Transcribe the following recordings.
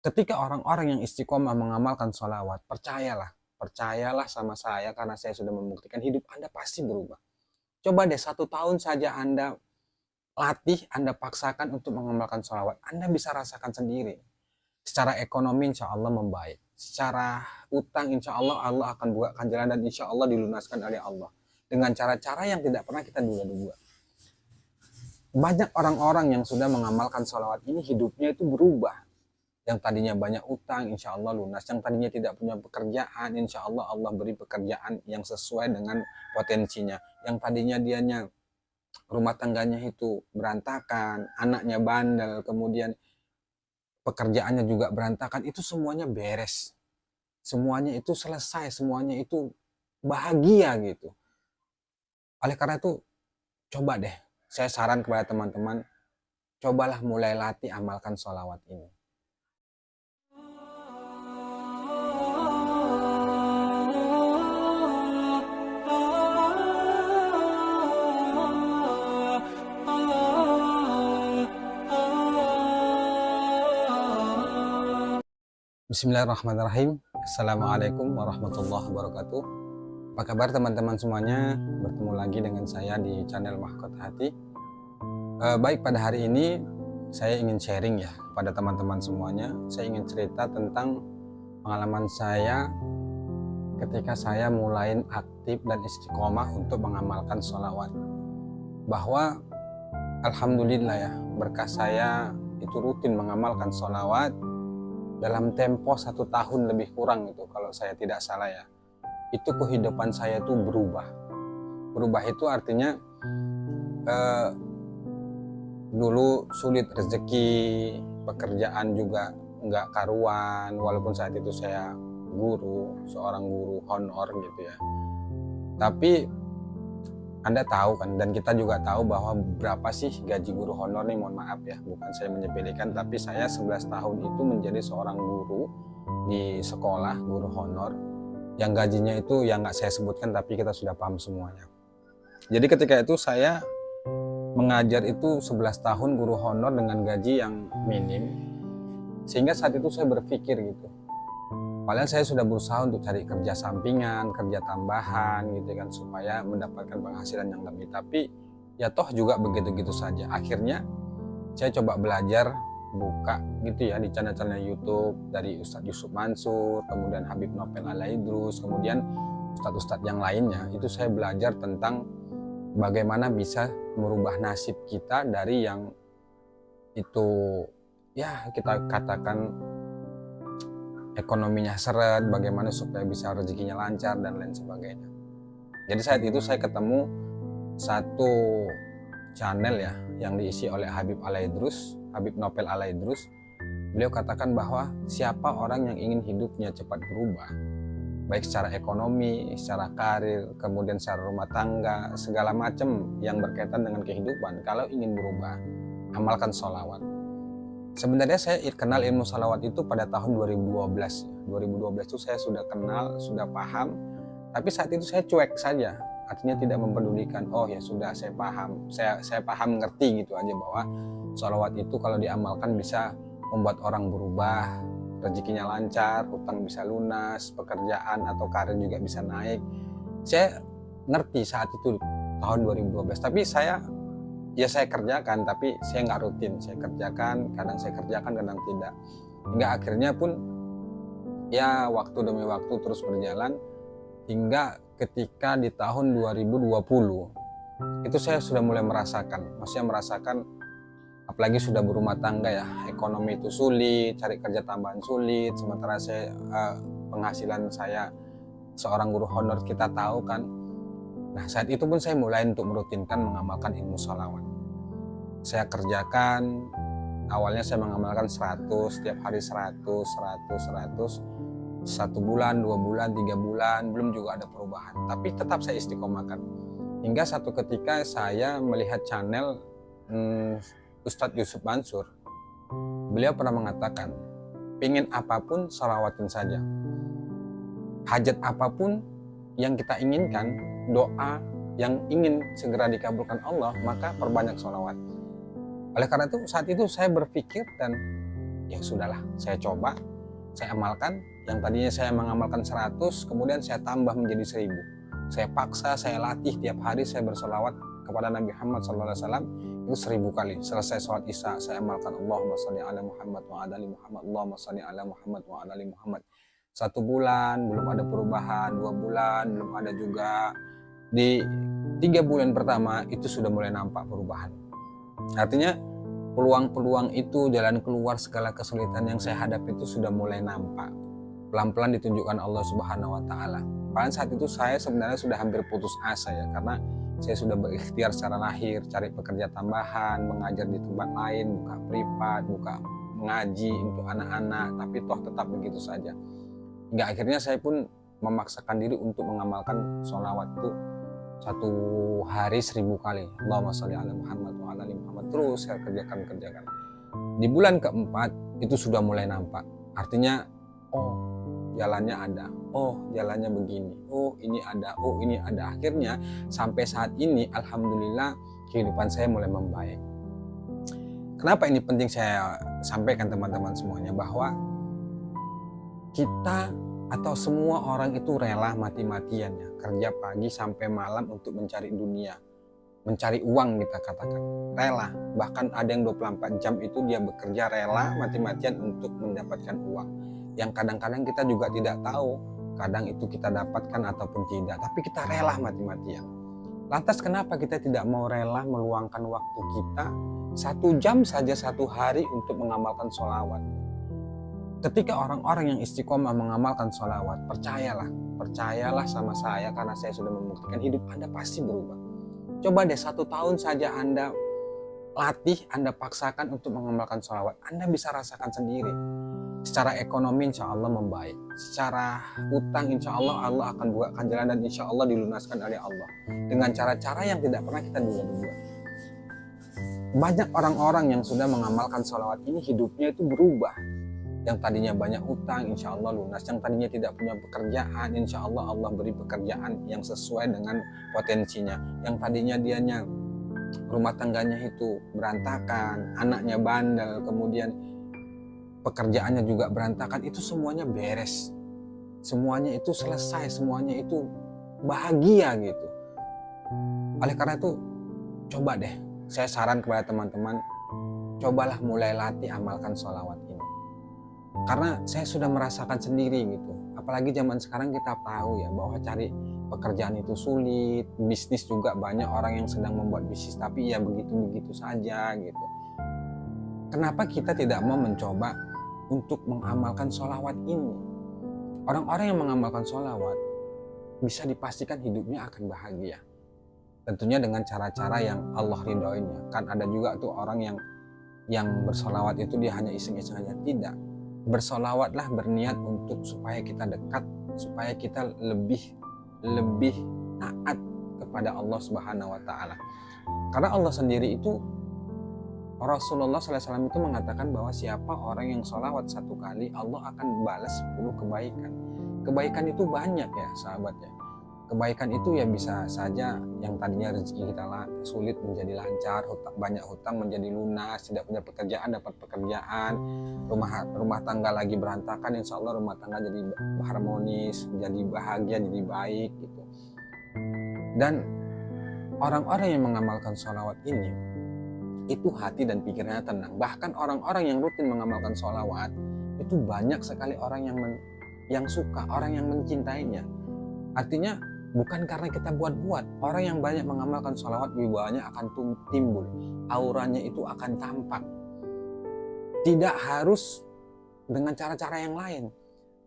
Ketika orang-orang yang istiqomah mengamalkan sholawat, percayalah sama saya karena saya sudah membuktikan hidup Anda pasti berubah. Coba deh 1 tahun saja Anda latih, Anda paksakan untuk mengamalkan sholawat. Anda bisa rasakan sendiri. Secara ekonomi insya Allah membaik. Secara utang insya Allah Allah akan bukakan jalan dan insya Allah dilunaskan oleh Allah. Dengan cara-cara yang tidak pernah kita duga-duga. Banyak orang-orang yang sudah mengamalkan sholawat ini hidupnya itu berubah. Yang tadinya banyak utang insya Allah lunas. Yang tadinya tidak punya pekerjaan insya Allah Allah beri pekerjaan yang sesuai dengan potensinya. Yang tadinya dianya rumah tangganya itu berantakan, anaknya bandel, kemudian pekerjaannya juga berantakan, itu semuanya beres. Semuanya itu selesai, semuanya itu bahagia gitu. Oleh karena itu, coba deh, saya saran kepada teman-teman, cobalah mulai latih amalkan sholawat ini. Bismillahirrahmanirrahim. Assalamualaikum warahmatullahi wabarakatuh. Apa kabar teman-teman semuanya? Bertemu lagi dengan saya di channel Mahkota Hati. Baik, pada hari ini saya ingin sharing ya pada teman-teman semuanya. Saya ingin cerita tentang pengalaman saya ketika saya mulai aktif dan istiqomah untuk mengamalkan sholawat. Bahwa alhamdulillah ya, berkah saya itu rutin mengamalkan sholawat dalam tempo 1 tahun lebih kurang itu kalau saya tidak salah ya. Itu kehidupan saya itu berubah. Berubah itu artinya dulu sulit rezeki, pekerjaan juga nggak karuan, walaupun saat itu saya seorang guru honor gitu ya. Tapi Anda tahu kan, dan kita juga tahu bahwa berapa sih gaji guru honor nih, mohon maaf ya, bukan saya menyepelekan, tapi saya 11 tahun itu menjadi seorang guru di sekolah, guru honor, yang gajinya itu yang nggak saya sebutkan, tapi kita sudah paham semuanya. Jadi ketika itu saya mengajar itu 11 tahun guru honor dengan gaji yang minim, sehingga saat itu saya berpikir gitu, padahal saya sudah berusaha untuk cari kerja sampingan, kerja tambahan gitu kan, supaya mendapatkan penghasilan yang lebih. Tapi ya toh juga begitu-gitu saja. Akhirnya saya coba belajar, buka gitu ya di channel-channel YouTube dari Ustadz Yusuf Mansur, kemudian Habib Nopel Alaidrus, kemudian ustadz-ustadz yang lainnya. Itu saya belajar tentang bagaimana bisa merubah nasib kita dari yang itu ya kita katakan ekonominya seret, bagaimana supaya bisa rezekinya lancar dan lain sebagainya. Jadi saat itu saya ketemu satu channel ya yang diisi oleh Habib Alaidrus, Habib Nopel Alaidrus. Beliau katakan bahwa siapa orang yang ingin hidupnya cepat berubah, baik secara ekonomi, secara karir, kemudian secara rumah tangga, segala macam yang berkaitan dengan kehidupan, kalau ingin berubah, amalkan sholawat. Sebenarnya saya kenal ilmu salawat itu pada tahun 2012. 2012 itu saya sudah kenal, sudah paham, tapi saat itu saya cuek saja, artinya tidak mempedulikan. Oh ya sudah, saya paham, saya paham, ngerti gitu aja bahwa salawat itu kalau diamalkan bisa membuat orang berubah, rezekinya lancar, hutang bisa lunas, pekerjaan atau karir juga bisa naik. Saya ngerti saat itu tahun 2012, tapi saya kerjakan, tapi saya nggak rutin. Saya kerjakan, kadang saya kerjakan, kadang tidak. Hingga akhirnya pun ya waktu demi waktu terus berjalan, hingga ketika di tahun 2020 itu saya sudah mulai merasakan, maksudnya merasakan, apalagi sudah berumah tangga ya, ekonomi itu sulit, cari kerja tambahan sulit, sementara saya penghasilan saya seorang guru honor kita tahu kan. Nah saat itu pun saya mulai untuk merutinkan mengamalkan ilmu sholawat. Saya kerjakan, awalnya saya mengamalkan 100, setiap hari 100, 1 bulan, 2 bulan, 3 bulan, belum juga ada perubahan. Tapi tetap saya istiqomahkan. Hingga satu ketika saya melihat channel Ustadz Yusuf Mansur. Beliau pernah mengatakan, pingin apapun sholawatin saja. Hajat apapun yang kita inginkan, doa yang ingin segera dikabulkan Allah, maka perbanyak sholawat. Oleh karena itu saat itu saya berpikir dan ya sudahlah, saya coba, saya amalkan. Yang tadinya saya mengamalkan 100, kemudian saya tambah menjadi 1000. Saya paksa, saya latih tiap hari saya bersolawat kepada Nabi Muhammad SAW itu 1000 kali. Selesai sholat isya saya amalkan Allahumma sholli ala Muhammad wa ala ali Muhammad, Allahumma sholli ala Muhammad wa ala ali Muhammad. 1 bulan belum ada perubahan, 2 bulan belum ada juga. Di 3 bulan pertama itu sudah mulai nampak perubahan. Artinya peluang-peluang itu, jalan keluar segala kesulitan yang saya hadapi itu sudah mulai nampak. Pelan-pelan ditunjukkan Allah Subhanahu wa taala. Pada saat itu saya sebenarnya sudah hampir putus asa ya, karena saya sudah berikhtiar secara lahir, cari pekerja tambahan, mengajar di tempat lain, buka privat, buka mengaji untuk anak-anak, tapi toh tetap begitu saja. Hingga akhirnya saya pun memaksakan diri untuk mengamalkan sholawat itu 1 hari 1000 kali. Allahumma sholli ala Muhammad wa ala ali Muhammad. Terus saya kerjakan. Di bulan keempat itu sudah mulai nampak. Artinya, oh jalannya ada, oh jalannya begini, oh ini ada, oh ini ada. Akhirnya sampai saat ini alhamdulillah kehidupan saya mulai membaik. Kenapa ini penting saya sampaikan teman-teman semuanya, bahwa kita atau semua orang itu rela mati-matian ya, kerja pagi sampai malam untuk mencari dunia, mencari uang, kita katakan rela. Bahkan ada yang 24 jam itu dia bekerja rela mati-matian untuk mendapatkan uang, yang kadang-kadang kita juga tidak tahu kadang itu kita dapatkan ataupun tidak, tapi kita rela mati-matian. Lantas kenapa kita tidak mau rela meluangkan waktu kita 1 jam saja 1 hari untuk mengamalkan sholawat? Ketika orang-orang yang istiqomah mengamalkan sholawat, percayalah sama saya, karena saya sudah membuktikan, hidup Anda pasti berubah. Coba deh 1 tahun saja Anda latih, Anda paksakan untuk mengamalkan sholawat, Anda bisa rasakan sendiri. Secara ekonomi insya Allah membaik, secara hutang insya Allah Allah akan bukakan jalan, dan insya Allah dilunaskan oleh Allah dengan cara-cara yang tidak pernah kita duga-duga. Banyak orang-orang yang sudah mengamalkan sholawat ini hidupnya itu berubah. Yang tadinya banyak hutang insya Allah lunas, yang tadinya tidak punya pekerjaan insya Allah Allah beri pekerjaan yang sesuai dengan potensinya, yang tadinya dianya rumah tangganya itu berantakan, anaknya bandel, kemudian pekerjaannya juga berantakan, itu semuanya beres, semuanya itu selesai, semuanya itu bahagia gitu. Oleh karena itu, coba deh, saya saran kepada teman-teman, cobalah mulai latih amalkan sholawat ini. Karena saya sudah merasakan sendiri gitu. Apalagi zaman sekarang kita tahu ya bahwa cari pekerjaan itu sulit, bisnis juga banyak orang yang sedang membuat bisnis tapi ya begitu-begitu saja gitu. Kenapa kita tidak mau mencoba untuk mengamalkan sholawat ini? Orang-orang yang mengamalkan sholawat bisa dipastikan hidupnya akan bahagia. Tentunya dengan cara-cara yang Allah ridhoinya. Kan ada juga tuh orang yang bersolawat itu dia hanya iseng-iseng aja. Tidak. Bersolawatlah berniat untuk supaya kita dekat, supaya kita lebih taat kepada Allah Subhanahu wa taala. Karena Allah sendiri itu, Rasulullah SAW itu mengatakan bahwa siapa orang yang sholawat 1 kali, Allah akan balas 10 kebaikan. Kebaikan itu banyak ya sahabatnya. Kebaikan itu ya bisa saja yang tadinya rezeki kita sulit menjadi lancar, banyak hutang menjadi lunas, tidak punya pekerjaan dapat pekerjaan, rumah tangga lagi berantakan, insya Allah rumah tangga jadi harmonis, jadi bahagia, jadi baik gitu. Dan orang-orang yang mengamalkan sholawat ini, itu hati dan pikirannya tenang. Bahkan orang-orang yang rutin mengamalkan sholawat, itu banyak sekali orang yang suka, orang yang mencintainya. Artinya bukan karena kita buat-buat. Orang yang banyak mengamalkan sholawat, wibawanya akan timbul, auranya itu akan tampak. Tidak harus dengan cara-cara yang lain.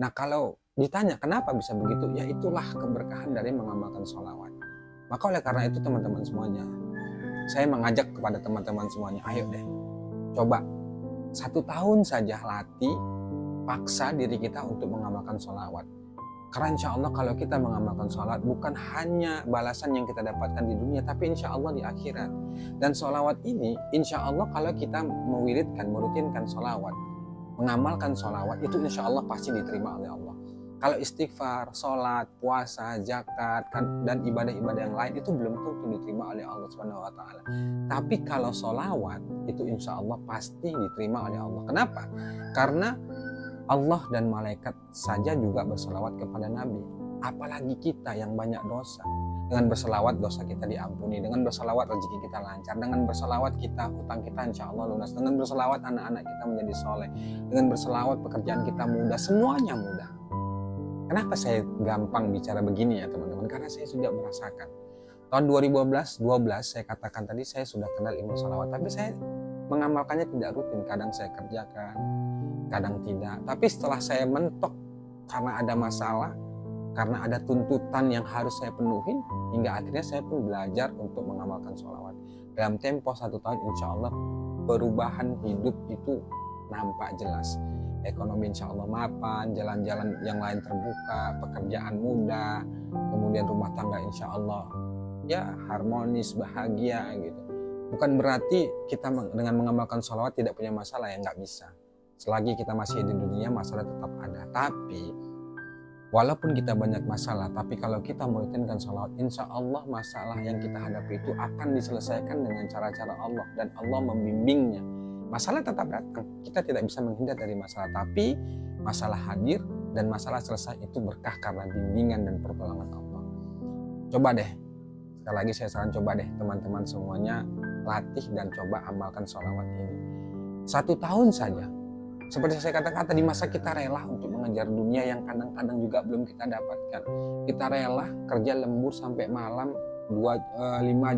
Nah kalau ditanya kenapa bisa begitu, ya itulah keberkahan dari mengamalkan sholawat. Maka oleh karena itu teman-teman semuanya, saya mengajak kepada teman-teman semuanya, ayo deh, coba 1 tahun saja latih, paksa diri kita untuk mengamalkan sholawat. Karena insya Allah kalau kita mengamalkan sholawat, bukan hanya balasan yang kita dapatkan di dunia, tapi insya Allah di akhirat. Dan sholawat ini, insya Allah kalau kita mewiridkan, merutinkan sholawat, mengamalkan sholawat, itu insya Allah pasti diterima oleh Allah. Kalau istighfar, sholat, puasa, zakat, dan ibadah-ibadah yang lain itu belum tentu diterima oleh Allah Subhanahu Wa Taala. Tapi kalau sholawat itu insya Allah pasti diterima oleh Allah. Kenapa? Karena Allah dan malaikat saja juga berselawat kepada Nabi. Apalagi kita yang banyak dosa. Dengan berselawat dosa kita diampuni. Dengan berselawat rezeki kita lancar. Dengan berselawat kita hutang kita insya Allah lunas. Dengan berselawat anak-anak kita menjadi soleh. Dengan berselawat pekerjaan kita mudah. Semuanya mudah. Kenapa saya gampang bicara begini ya teman-teman? Karena saya sudah merasakan. Tahun 2012 saya katakan tadi saya sudah kenal ilmu salawat. Tapi saya mengamalkannya tidak rutin. Kadang saya kerjakan, kadang tidak. Tapi setelah saya mentok karena ada masalah, karena ada tuntutan yang harus saya penuhin, hingga akhirnya saya pun belajar untuk mengamalkan sholawat. Dalam tempo 1 tahun insya Allah perubahan hidup itu nampak jelas. Ekonomi insya Allah mapan, jalan-jalan yang lain terbuka, pekerjaan mudah, kemudian rumah tangga insya Allah ya harmonis, bahagia gitu. Bukan berarti kita dengan mengamalkan sholawat tidak punya masalah, ya nggak bisa. Selagi kita masih di dunia masalah tetap ada. Tapi walaupun kita banyak masalah, tapi kalau kita merutinkan sholawat, insya Allah masalah yang kita hadapi itu akan diselesaikan dengan cara-cara Allah dan Allah membimbingnya. Masalah tetap datang, kita tidak bisa menghindar dari masalah, tapi masalah hadir dan masalah selesai itu berkah karena bimbingan dan pertolongan Allah. Coba deh, sekali lagi saya saran, coba deh teman-teman semuanya latih dan coba amalkan sholawat ini. 1 tahun saja. Seperti saya katakan tadi, masa kita rela untuk mengejar dunia yang kadang-kadang juga belum kita dapatkan. Kita rela kerja lembur sampai malam 5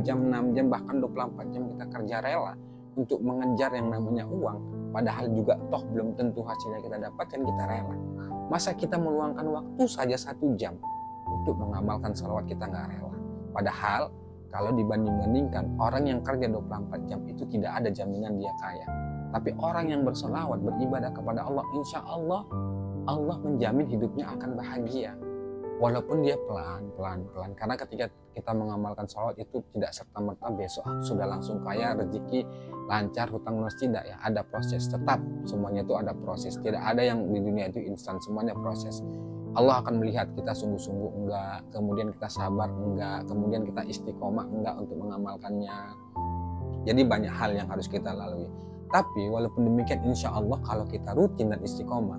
jam, 6 jam, bahkan 24 jam kita kerja rela untuk mengejar yang namanya uang. Padahal juga toh belum tentu hasilnya kita dapatkan, kita rela. Masa kita meluangkan waktu saja 1 jam untuk mengamalkan salawat, kita nggak rela. Padahal kalau dibanding-bandingkan, orang yang kerja 24 jam itu tidak ada jaminan dia kaya. Tapi orang yang berselawat, beribadah kepada Allah, insya Allah, Allah menjamin hidupnya akan bahagia. Walaupun dia pelan-pelan. Karena ketika kita mengamalkan salawat itu tidak serta-merta besok sudah langsung kaya, rezeki lancar, hutang lunas, tidak ya. Ada proses, tetap semuanya itu ada proses. Tidak ada yang di dunia itu instan, semuanya proses. Allah akan melihat kita sungguh-sungguh enggak, kemudian kita sabar enggak, kemudian kita istiqomah enggak untuk mengamalkannya. Jadi banyak hal yang harus kita lalui. Tapi walaupun demikian insya Allah kalau kita rutin dan istiqomah,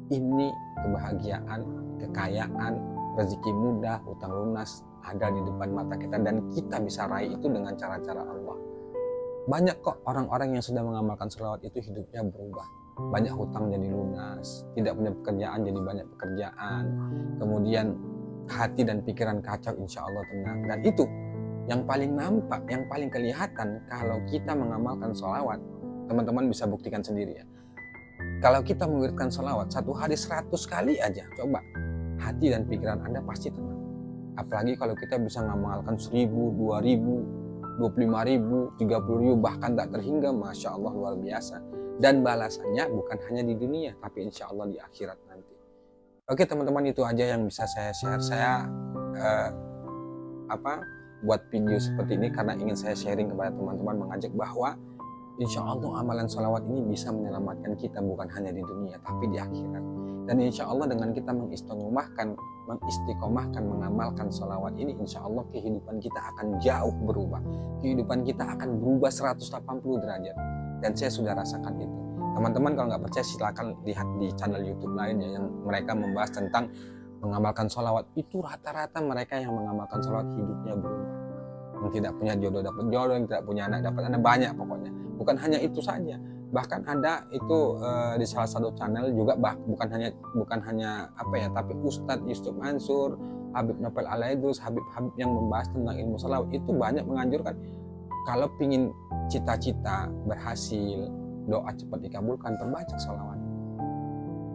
ini kebahagiaan, kekayaan, rezeki mudah, hutang lunas ada di depan mata kita dan kita bisa raih itu dengan cara-cara Allah. Banyak kok orang-orang yang sudah mengamalkan sholawat itu hidupnya berubah. Banyak hutang jadi lunas, tidak punya pekerjaan jadi banyak pekerjaan, kemudian hati dan pikiran kacau insya Allah tenang. Dan itu yang paling nampak, yang paling kelihatan kalau kita mengamalkan sholawat. Teman-teman bisa buktikan sendiri ya. Kalau kita mengirimkan sholawat 1 hari 100 kali aja, coba hati dan pikiran Anda pasti tenang. Apalagi kalau kita bisa mengamalkan 1000, 2000, 25.000, 30.000, bahkan tak terhingga, Masya Allah luar biasa. Dan balasannya bukan hanya di dunia, tapi insya Allah di akhirat nanti. Oke teman-teman, itu aja yang bisa saya share. Saya buat video seperti ini karena ingin saya sharing kepada teman-teman, mengajak bahwa insya Allah amalan sholawat ini bisa menyelamatkan kita bukan hanya di dunia tapi di akhirat. Dan insya Allah dengan kita mengistiqomahkan, mengamalkan sholawat ini, insya Allah kehidupan kita akan jauh berubah. Kehidupan kita akan berubah 180 derajat. Dan saya sudah rasakan itu. Teman-teman kalau nggak percaya silakan lihat di channel YouTube lain ya, yang mereka membahas tentang mengamalkan sholawat. Itu rata-rata mereka yang mengamalkan sholawat hidupnya berubah. Yang tidak punya jodoh dapat jodoh, yang tidak punya anak dapat anak, banyak pokoknya. Bukan hanya itu saja, bahkan ada itu di salah satu channel juga bukan hanya tapi Ustadz Yusuf Mansur, Habib Nopel Alaidrus, Habib yang membahas tentang ilmu sholawat itu banyak menganjurkan kalau pingin cita-cita berhasil, doa cepat dikabulkan, perbanyak sholawat.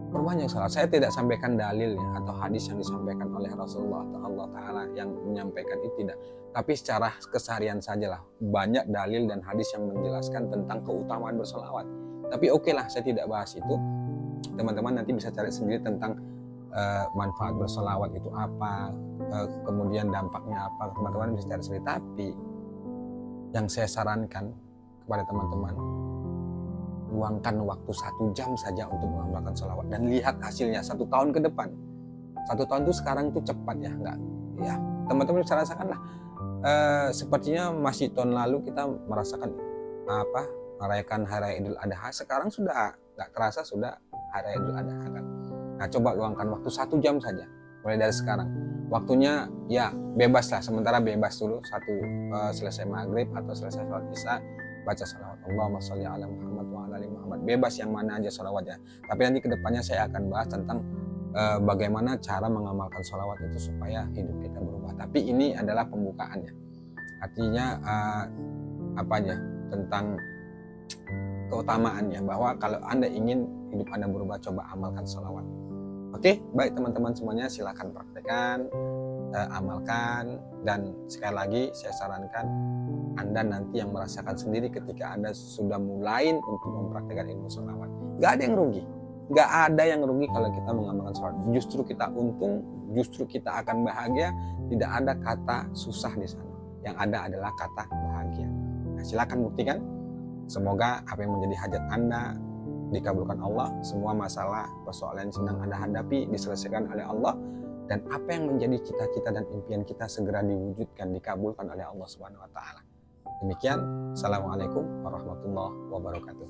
Perbanyak sholawat. Saya tidak sampaikan dalil ya, atau hadis yang disampaikan oleh Rasulullah atau Allah Ta'ala yang menyampaikan itu, tidak. Tapi secara keseharian sajalah, banyak dalil dan hadis yang menjelaskan tentang keutamaan bersolawat. Tapi oke lah, saya tidak bahas itu. Teman-teman nanti bisa cari sendiri tentang manfaat bersolawat itu apa, kemudian dampaknya apa, teman-teman bisa cari sendiri. Tapi yang saya sarankan kepada teman-teman, luangkan waktu 1 jam saja untuk mengamalkan sholawat dan lihat hasilnya 1 tahun ke depan. 1 tahun tuh sekarang tuh cepat ya, enggak ya. Teman-teman bisa rasakan lah, sepertinya masih tahun lalu kita merasakan merayakan Hari Raya Idul Adha, sekarang sudah nggak terasa sudah Hari Raya Idul Adha kan. Nah, coba luangkan waktu 1 jam saja mulai dari sekarang. Waktunya ya bebas lah, sementara bebas dulu selesai maghrib atau selesai sholat isya, baca salawat Allahumma sholli ala Muhammad wa ala ali Muhammad, bebas yang mana aja sholawatnya. Tapi nanti kedepannya saya akan bahas tentang bagaimana cara mengamalkan sholawat itu supaya hidup kita berubah. Tapi ini adalah pembukaannya, artinya tentang keutamaannya, bahwa kalau Anda ingin hidup Anda berubah, coba amalkan sholawat. Oke, baik teman-teman semuanya, silakan praktekkan, amalkan, dan sekali lagi saya sarankan Anda nanti yang merasakan sendiri ketika Anda sudah mulai untuk mempraktekkan ilmu sholawat. Gak ada yang rugi, gak ada yang rugi kalau kita mengamalkan sholawat. Justru kita untung, justru kita akan bahagia. Tidak ada kata susah di sana, yang ada adalah kata bahagia. Nah, silakan buktikan. Semoga apa yang menjadi hajat Anda dikabulkan Allah, semua masalah persoalan yang sedang Anda hadapi diselesaikan oleh Allah, dan apa yang menjadi cita-cita dan impian kita segera diwujudkan, dikabulkan oleh Allah Subhanahu wa taala. Demikian, Assalamualaikum warahmatullahi wabarakatuh.